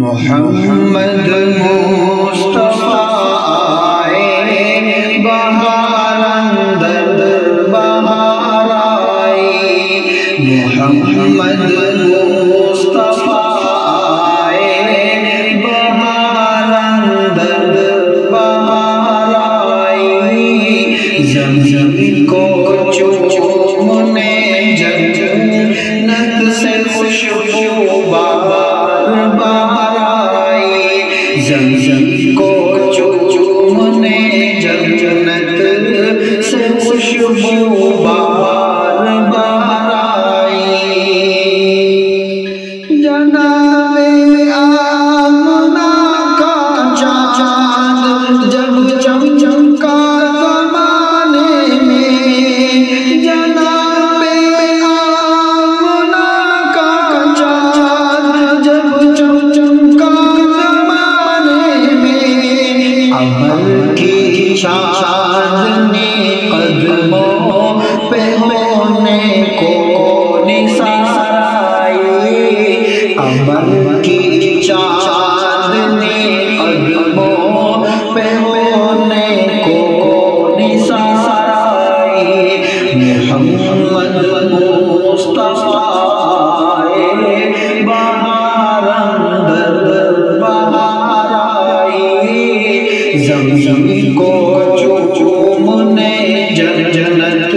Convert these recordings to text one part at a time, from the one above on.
محمد مصطفیٰ آئے بہار اندر بہار آئی، محمد مصطفیٰ آئے بہار اندر بہار آئی، زمزم کو چومنے جنت سے خوشبو بہار بہار آئی، زمزم کو چومنے جنت سے خوشبو بہار بہار آئی، جناب آمنہ کا چاند جب چمکا زمانے میں، جناب آمنہ کا چاند جب چمکا زمانے میں، عمل کی چاندنی قدموں پہ ہونے کو نثار آئی، عمل کی چاندنی قدموں پہ ہونے کو نثار آئی، محمد مصطفیٰ آئے بہار اندر بہار آئی، زمزم کو چومنے جنت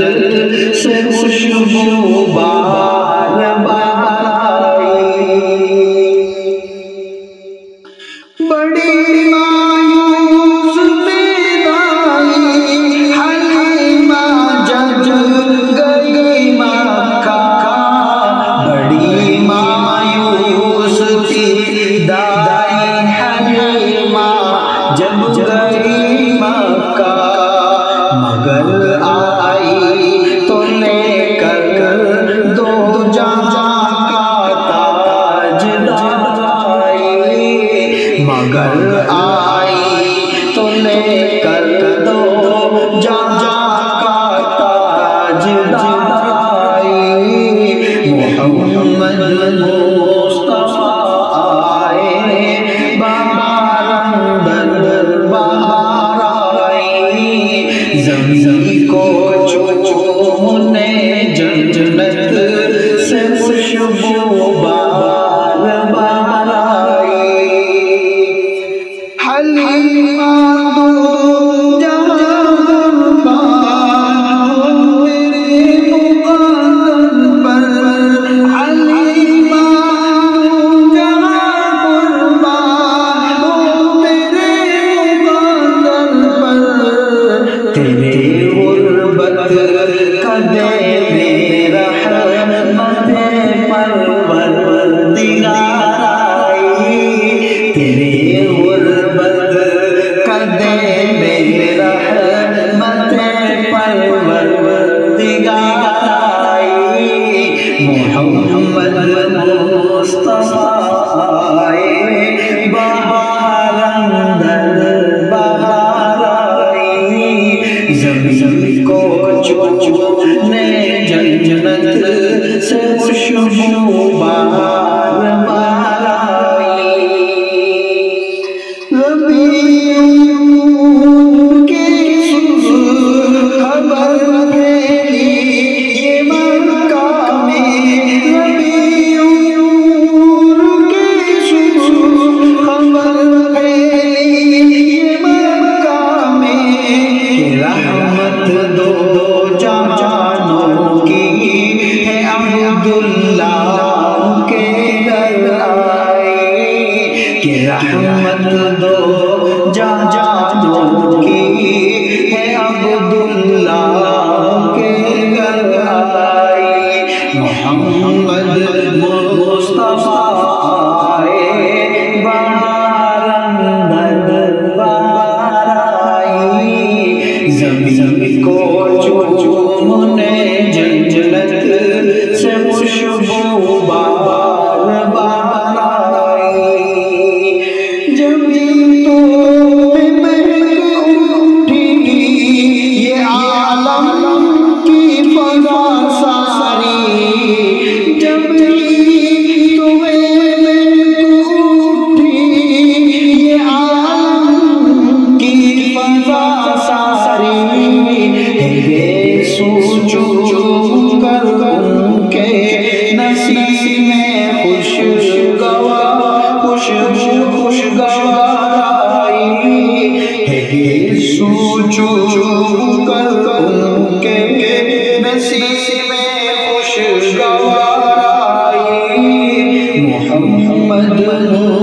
سے خوشبو بہار بہار آئی، بڑی مایوس بیدائی حلیمہ جب گئی مکہ، بڑی مایوس تھی دائی حلیمہ جب گئی مکہ، مگر آئی تو لے کر دو جہاں کا تاج لائی، مگر آئی تو لے کر دو جہاں کا تاج لائی، محمد مصطفیٰ آئے بہار اندر بہار آئی، زمزم کو چومنے جنت سے خوشبو بہار بہار آئی،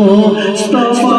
مصطفیٰ